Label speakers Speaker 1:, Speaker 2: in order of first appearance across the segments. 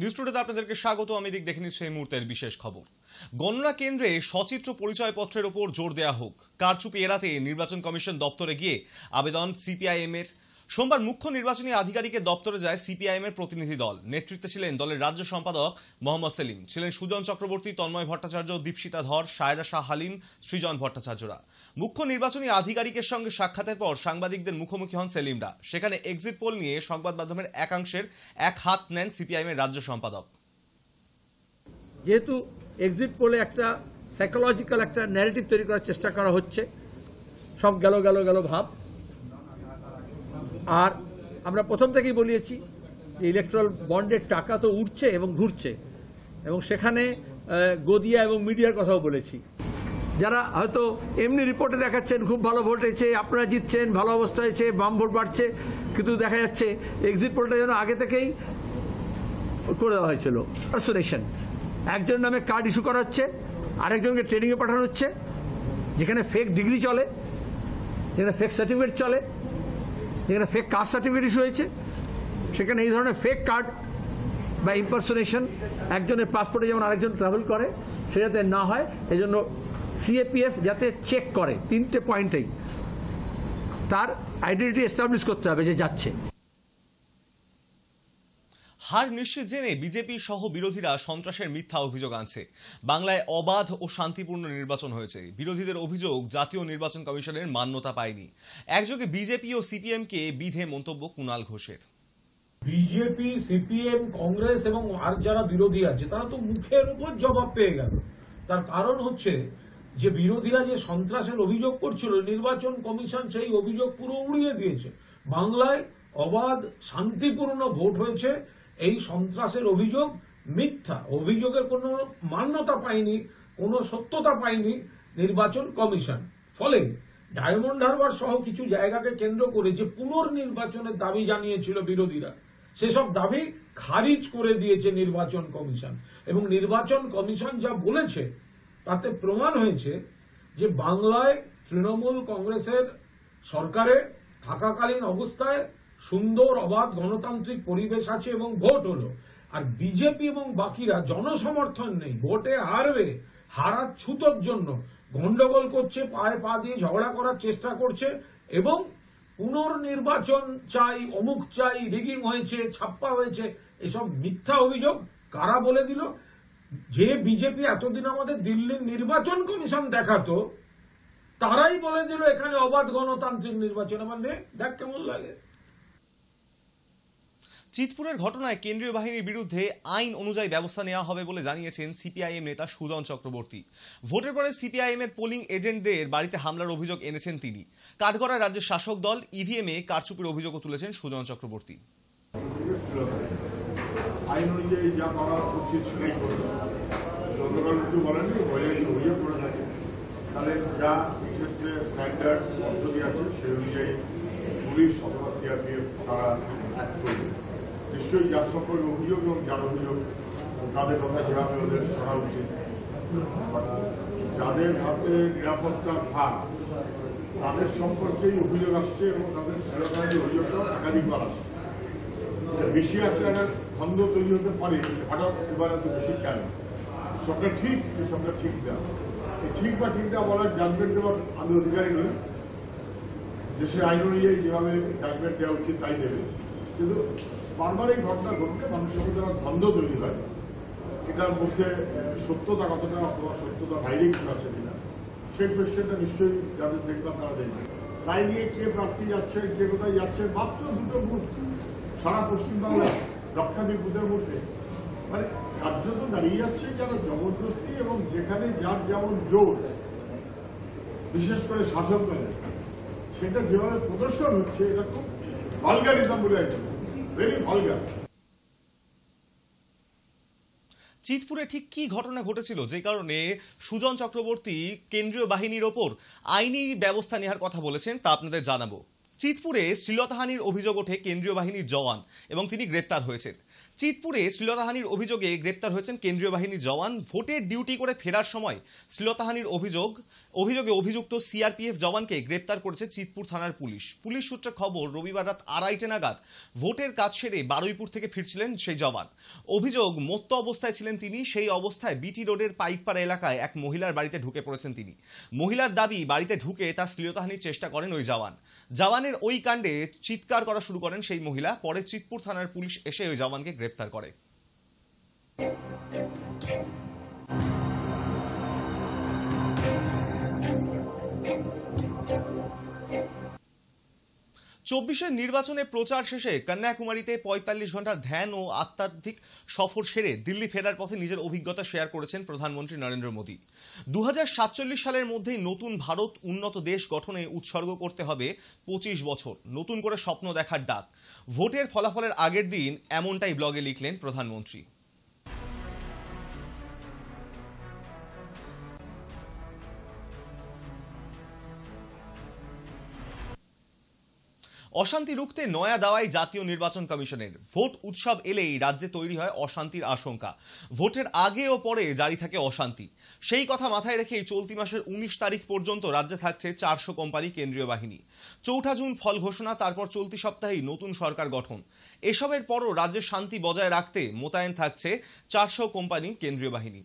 Speaker 1: News টুডেতে আপনাদেরকে স্বাগত। আমি দেখে নিচ্ছি এই মুহূর্তের বিশেষ খবর। গণনা কেন্দ্রে সচিত্র পরিচয়পত্রের উপর জোর দেওয়া হোক, কারচুপি এড়াতে নির্বাচন কমিশন দপ্তরে গিয়ে আবেদন সিপিআইএম এর। সোমবার মুখ্য নির্বাচনী আধিকারিকের দপ্তরে যায় সিপিআইএম এর প্রতিনিধি দল। নেতৃত্বে ছিলেন দলের রাজ্য সম্পাদক মোহাম্মদ সেলিম, ছিলেন সুজন চক্রবর্তী, তন্ময় ভট্টাচার্য, দীপশিতা ধর, সায়রা শাহ হালিম, সৃজন ভট্টাচার্যরা। মুখ্য নির্বাচনী আধিকারিকের সঙ্গে সাক্ষাতের পর সাংবাদিকদের মুখোমুখি হন সেলিমরা। সেখানে এক্সিট পোল নিয়ে সংবাদ মাধ্যমের একাংশের এক হাত নেন সিপিআইএম এর রাজ্য সম্পাদক।
Speaker 2: যেহেতু এক্সিট পোলে একটা সাইকোলজিক্যাল একটা ন্যারেটিভ তৈরি করার চেষ্টা করা হচ্ছে, সব গেল গেল গেল ভাব। আর আমরা প্রথম থেকেই বলিয়েছি যে ইলেকট্রাল বন্ডের টাকা তো উঠছে এবং ঘুরছে, এবং সেখানে গদিয়া এবং মিডিয়ার কথাও বলেছি। যারা হয়তো এমনি রিপোর্টে দেখাচ্ছেন খুব ভালো ভোট হয়েছে, আপনারা জিতছেন, ভালো অবস্থা হয়েছে, বাম ভোট বাড়ছে, কিন্তু দেখা যাচ্ছে এক্সিট পোলটা যেন আগে থেকেই করে দেওয়া হয়েছিল পার্সোনেশন। একজনের নামে কার্ড ইস্যু করা হচ্ছে, আরেকজনকে ট্রেনিংয়ে পাঠানো হচ্ছে, যেখানে ফেক ডিগ্রি চলে, যেখানে ফেক সার্টিফিকেট চলে, যেখানে ফেক কাস্ট সার্টিফিকেট ইস্যু হয়েছে, সেখানে এই ধরনের ফেক কার্ড বা ইম্পারসোনেশন একজনের পাসপোর্টে যেমন আরেকজন ট্রাভেল করে সে যাতে না হয়, এই জন্য সিএপিএফ যাতে চেক করে 3টে পয়েন্টেই তার আইডেন্টিটি এস্টাবলিশ করতে হবে যে যাচ্ছে।
Speaker 1: হার নিশ্চিত জেনে বিজেপি সহ বিরোধীরা সন্ত্রাসের মিথ্যা অভিযোগ আনছে। বাংলায় অবাধ ও শান্তিপূর্ণ নির্বাচন হয়েছে। বিরোধীদের অভিযোগ জাতীয় নির্বাচন কমিশনের মান্যতা পায়নি। একযোগে বিজেপি ও সিপিএম কে বিধে মন্তব্য কুণাল ঘোষের।
Speaker 3: বিজেপি, সিপিএম, কংগ্রেস এবং আর যারা বিরোধী আছে তারা তো মুখের উপর জবাব পেয়ে গেল। তার কারণ হচ্ছে যে বিরোধীরা যে সন্ত্রাসের অভিযোগ করছিল, নির্বাচন কমিশন সেই অভিযোগ পুরো উড়িয়ে দিয়েছে। বাংলায় অবাধ শান্তিপূর্ণ ভোট হয়েছে, এই সন্ত্রাসের অভিযোগ মিথ্যা। অভিযোগের কোনো মান্যতা পায়নি, কোনো সত্যতা পায়নি নির্বাচন কমিশন। ফলে ডায়মন্ড হারবার সহ কিছু জায়গাকে কেন্দ্র করে যে পুনর্নির্বাচনের দাবি জানিয়েছিল বিরোধীরা, সেসব দাবি খারিজ করে দিয়েছে নির্বাচন কমিশন। এবং নির্বাচন কমিশন যা বলেছে তাতে প্রমাণ হয়েছে যে বাংলায় তৃণমূল কংগ্রেসের সরকারে থাকাকালীন অবস্থায় সুন্দর অবাধ গণতান্ত্রিক পরিবেশ আছে এবং ভোট হলো। আর বিজেপি এবং বাকিরা জনসমর্থন নেই, ভোটে হারবে, হারার ছুতোর জন্য গন্ডগোল করছে, পায়ে পা দিয়ে ঝগড়া করার চেষ্টা করছে এবং পুনর্নির্বাচন চাই, অমুক চাই, রিগিং হয়েছে, ছাপ্পা হয়েছে, এসব মিথ্যা অভিযোগ কারা বলে দিল? যে বিজেপি এতদিন আমাদের দিল্লির নির্বাচন কমিশন দেখাতো, তারাই বলে দিল এখানে অবাধ গণতান্ত্রিক নির্বাচন। আমার দেখ কেমন লাগে।
Speaker 1: চিতপুরের ঘটনায় কেন্দ্রীয় বাহিনীর বিরুদ্ধে আইন অনুযায়ী ব্যবস্থা নেওয়া হবে বলে জানিয়েছেন সিপিআইএম নেতা সুজন চক্রবর্তী। ভোটের পরে সিপিআইএম এর পোলিং এজেন্টদের বাড়িতে হামলার অভিযোগ এনেছেন তিনি। কাঠগড়ায় রাজ্যের শাসক দল ইভিএম এ কারচুপির অভিযোগও তুলেছেন সুজন চক্রবর্তী।
Speaker 4: আইন অনুযায়ী যা করা উচিত সেটাই করবে। গতকাল কিছু বলেননি, অভিযোগ করে থাকে, তাহলে যা এক্ষেত্রে স্ট্যান্ডার্ড পদ্ধতি আছে সেই অনুযায়ী পুলিশ অথবা সিআরপিএফ তারা অ্যাক্ট করবে। নিশ্চয়ই যার সম্পর্কে অভিযোগ এবং যার অভিযোগ তাদের কথা যেভাবে ওদের শোনা উচিত। যাদের হাতে নিরাপত্তার ভাগ তাদের সম্পর্কেই অভিযোগ আসছে এবং তাদের শ্রীলঙ্কার অভিযোগটাও একাধিকবার আসছে। বেশি আসলে একটা দ্বন্দ্ব তৈরি হতে পারে, হঠাৎ এবার এত বেশি কেন? সবটা ঠিক, সবটা ঠিক না। এই ঠিক বা ঠিক না বলার জাজমেন্ট দেওয়ার আমি অধিকারী নই। দেশের আইন অনুযায়ী যেভাবে জাজমেন্ট দেওয়া উচিত তাই দেবে। কিন্তু বারবার এই ঘটনা ঘটলে মানুষের মধ্যে একটা দ্বন্দ্ব তৈরি হয়, এটার মধ্যে সত্যতা কতটা অথবা সত্যতা বাইরে কিছু আছে কিনা, সেই কোয়েশ্চেনটা নিশ্চয়ই যাদের দেখলাম তারা দেখবে। তাই নিয়ে কে প্রার্থী যাচ্ছে, কে কোথায় যাচ্ছে, মাত্র 2টো বুথ সারা পশ্চিমবাংলায় লক্ষাধিক বুথের মধ্যে, মানে কার্যত দাঁড়িয়ে যাচ্ছে যেন জবরদস্তি, এবং যেখানে যার যেমন জোর, বিশেষ করে শাসক দলের, সেটা যেভাবে প্রদর্শন হচ্ছে এটা খুব ভালগারিজম বলে আছে, ভেরি ভালগার।
Speaker 1: চিতপুরে ঠিক কি ঘটনা ঘটেছিল যে কারণে সুজন চক্রবর্তী কেন্দ্রীয় বাহিনীর ওপর আইনি ব্যবস্থা নেওয়ার কথা বলেছেন তা আপনাদের জানাবো। চিতপুরে শ্লীলতাহানির অভিযোগ ওঠে কেন্দ্রীয় বাহিনীর জওয়ান এবং তিনি গ্রেপ্তার হয়েছেন। চিতপুরে শ্লীলতাহানির অভিযোগে গ্রেপ্তার হয়েছেন কেন্দ্রীয় বাহিনীর জওয়ান। ভোটের ডিউটি করে ফেরার সময় শ্লীলতাহানির অভিযোগে অভিযুক্ত সিআরপিএফ জওয়ানকে গ্রেপ্তার করেছে চিতপুর থানার পুলিশ। পুলিশ সূত্রে খবর, রবিবার রাত 2:30 নাগাদ ভোটের কাজ সেরে বারুইপুর থেকে ফিরছিলেন সেই জওয়ান। অভিযোগ, মত্ত অবস্থায় ছিলেন তিনি। সেই অবস্থায় বিটি রোডের পাইকপাড়া এলাকায় এক মহিলার বাড়িতে ঢুকে পড়েছেন তিনি। মহিলার দাবি, বাড়িতে ঢুকে তার শ্লীলতাহানির চেষ্টা করেন ওই জওয়ান। জওয়ানের ওই কাণ্ডে চিৎকার করা শুরু করেন সেই মহিলা। পরে চিতপুর থানার পুলিশ এসে ওই জওয়ানকে গ্রেপ্তার করে। 24-এর নির্বাচনে প্রচার শেষে কন্যাকুমারীতে 45 ঘন্টা ধ্যান ও আধ্যাত্মিক সফর সেরে দিল্লি ফেরার পথে নিজের অভিজ্ঞতা শেয়ার করেছেন প্রধানমন্ত্রী নরেন্দ্র মোদী। 2047 সালের মধ্যেই নতুন ভারত উন্নত দেশ গঠনে উৎসর্গ করতে হবে 25 বছর, নতুন করে স্বপ্ন দেখার ডাক। ভোটের ফলাফলের আগের দিন এমনটাই ব্লগে লিখলেন প্রধানমন্ত্রী। অশান্তি রুখতে নয়া দাওয়াই জাতীয় নির্বাচন কমিশনের। ভোট উৎসব এলেই রাজ্যে তৈরি হয় অশান্তির আশঙ্কা। ভোটের আগে ও পরে জারি থাকে অশান্তি। সেই কথা মাথায় রেখেই চলতি মাসের 19 তারিখ পর্যন্ত রাজ্যে থাকছে 400 কোম্পানি কেন্দ্রীয় বাহিনী। 4 জুন ফল ঘোষণা, তারপর চলতি সপ্তাহেই নতুন সরকার গঠন। এসবের পরও রাজ্যের শান্তি বজায় রাখতে মোতায়েন থাকছে 400 কোম্পানি কেন্দ্রীয় বাহিনী।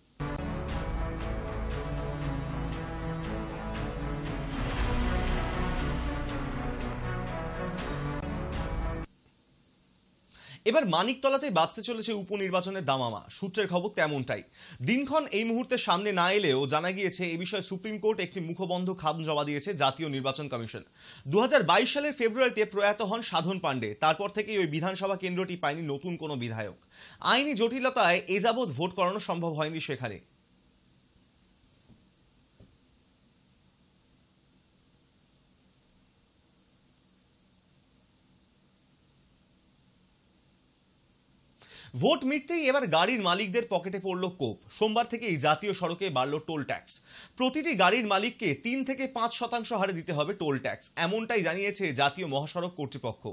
Speaker 1: এবার মানিকতলাতে বাঁচতে চলেছে উপনির্বাচনের দামামা। সূত্রের খবর তেমনটাই। দিনক্ষণ এই মুহূর্তে সামনে না এলেও জানা গিয়েছে এ বিষয়ে সুপ্রিম কোর্ট একটি মুখবন্ধ খামজমা দিয়েছে জাতীয় নির্বাচন কমিশন। 2022 সালের ফেব্রুয়ারিতে প্রয়াত হন সাধন পাণ্ডে। তারপর থেকেই ওই বিধানসভা কেন্দ্রটি পায়নি নতুন কোনো বিধায়ক। আইনি জটিলতায় এ যাবৎ ভোট করানো সম্ভব হয়নি সেখানে। ভোট মিটতেই এবার গাড়ির মালিকদের পকেটে পড়ল কোপ। সোমবার থেকেই জাতীয় সড়কে বাড়ল টোল ট্যাক্স। প্রতিটি গাড়ির মালিককে 3 থেকে 5% হারে দিতে হবে টোল ট্যাক্স, এমনটাই জানিয়েছে জাতীয় মহাসড়ক কর্তৃপক্ষ।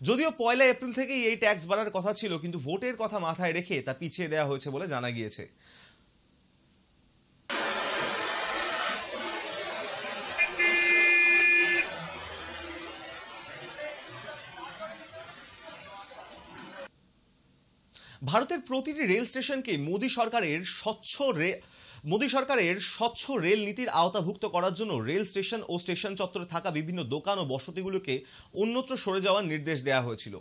Speaker 1: যদিও 1 এপ্রিল থেকেই এই ট্যাক্স বাড়ার কথা ছিল, কিন্তু ভোটের কথা মাথায় রেখে তা পিছিয়ে দেওয়া হয়েছে বলে জানা গিয়েছে। ভারতের প্রতিটি রেল স্টেশনকে মোদী সরকারের স্বচ্ছ রেল নীতির আওতাভুক্ত করার জন্য রেল স্টেশন ও স্টেশন চত্বরে থাকা বিভিন্ন দোকান ও বসতিগুলোকে অন্যত্র সরে যাওয়ার নির্দেশ দেওয়া হয়েছিল।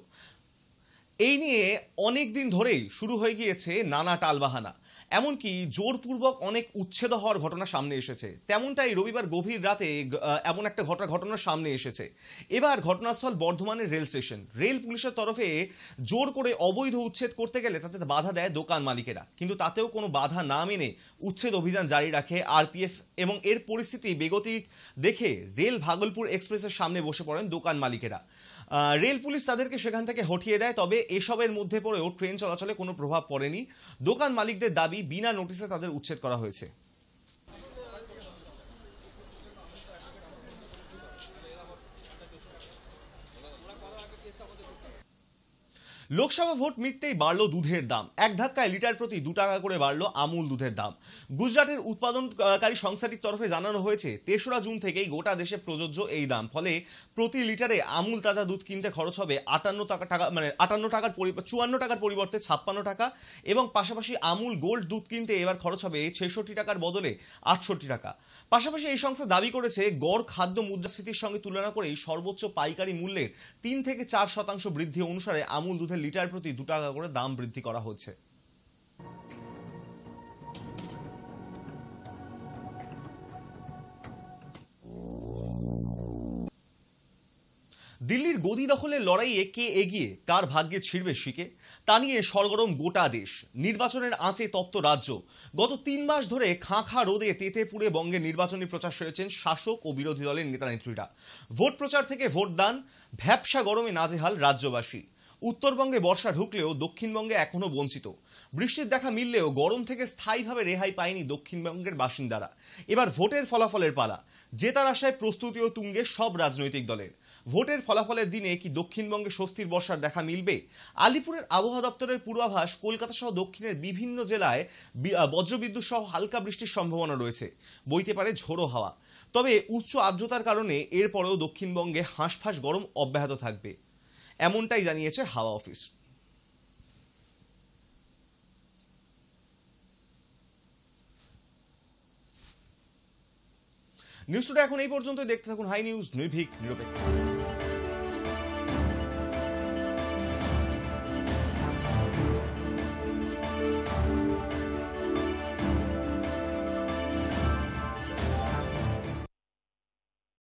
Speaker 1: এই নিয়ে অনেক দিন ধরেই শুরু হয়ে গিয়েছে নানা টালবাহানা। এমনকি জোরপূর্বক অনেক উচ্ছেদ হওয়ার ঘটনা সামনে এসেছে। তেমনটাই রবিবার গভীর রাতে এমন একটা ঘটনা সামনে এসেছে। এবার ঘটনাস্থল বর্ধমানের রেল স্টেশন। রেল পুলিশের তরফে জোর করে অবৈধ উচ্ছেদ করতে গেলে তাতে বাধা দেয় দোকান মালিকেরা, কিন্তু তাতেও কোনো বাধা না মেনে উচ্ছেদ অভিযান জারি রাখে আরপিএফ এবং এর পরিস্থিতি বেগতিক দেখে রেল ভাগলপুর এক্সপ্রেসের সামনে বসে পড়েন দোকান মালিকেরা। রেল পুলিশ তাদেরকে সেখান থেকে হটিয়ে দেয়। তবে এসবের মধ্যে পড়েও ট্রেন চলাচলে কোনো প্রভাব পড়েনি। দোকান মালিকদের দাবি, বিনা নোটিশে তাদের উচ্ছেদ করা হয়েছে। লোকসভা ভোট মিটতেই বাড়ল দুধের দাম। এক ধাক্কায় লিটার প্রতি 2 টাকা করে বাড়ল আমুল দুধের দাম। গুজরাটের উৎপাদনকারী সংস্থাটির তরফে জানানো হয়েছে 3রা জুন থেকেই গোটা দেশে প্রযোজ্য এই দাম। ফলে প্রতি লিটারে আমুল তাজা দুধ কিনতে খরচ হবে 54 টাকার পরিবর্তে 56 টাকা, এবং পাশাপাশি আমুল গোল্ড দুধ কিনতে এবার খরচ হবে 66 টাকার বদলে 68 টাকা। পাশাপাশি এই সংস্থা দাবি করেছে গড় খাদ্য মুদ্রাস্ফীতির সঙ্গে তুলনা করেই সর্বোচ্চ পাইকারি মূল্যের 3 থেকে 4% বৃদ্ধি অনুসারে আমুল দুধের লিটার প্রতি 2 টাকা করে দাম বৃদ্ধি করা হচ্ছে। দিল্লির গদি দখলের লড়াইয়ে কে এগিয়ে, কার ভাগ্যে ছিড়বে শিকে, তা নিয়ে সরগরম গোটা দেশ। নির্বাচনের আঁচে তপ্ত রাজ্য। গত 3 মাস ধরে খাঁ রোদে তেতে পুড়ে বঙ্গে নির্বাচনী প্রচার সেরেছেন শাসক ও বিরোধী দলের নেতা নেত্রীরা। ভোট প্রচার থেকে ভোটদান, ভ্যাপসা গরমে নাজেহাল রাজ্যবাসী। উত্তরবঙ্গে বর্ষা ঢুকলেও দক্ষিণবঙ্গে এখনো বঞ্চিত। বৃষ্টির দেখা মিললেও গরম থেকে স্থায়ীভাবে রেহাই পায়নি দক্ষিণবঙ্গের বাসিন্দারা। এবার ভোটের ফলাফলের পালা। জেতার আশায় প্রস্তুতিও তুঙ্গে সব রাজনৈতিক দলের। ভোটের ফলাফলের দিনে কি দক্ষিণবঙ্গে স্বস্তির বর্ষার দেখা মিলবে? আলিপুরের আবহাওয়া দপ্তরের পূর্বাভাস কলকাতা সহ দক্ষিণের বিভিন্ন জেলায় বজ্রবিদ্যুৎ সহ হালকা বৃষ্টির সম্ভাবনা রয়েছে, বইতে পারে ঝোড়ো হাওয়া। তবে উচ্চ আর্দ্রতার কারণে এরপরেও দক্ষিণবঙ্গে হাঁসফাঁস গরম অব্যাহত থাকবে, এমনটাই জানিয়েছে হাওয়া অফিস। নিউজ টুডে এখন এই পর্যন্ত। দেখতে থাকুন হাই নিউজ, নির্ভীক, নিরপেক্ষ।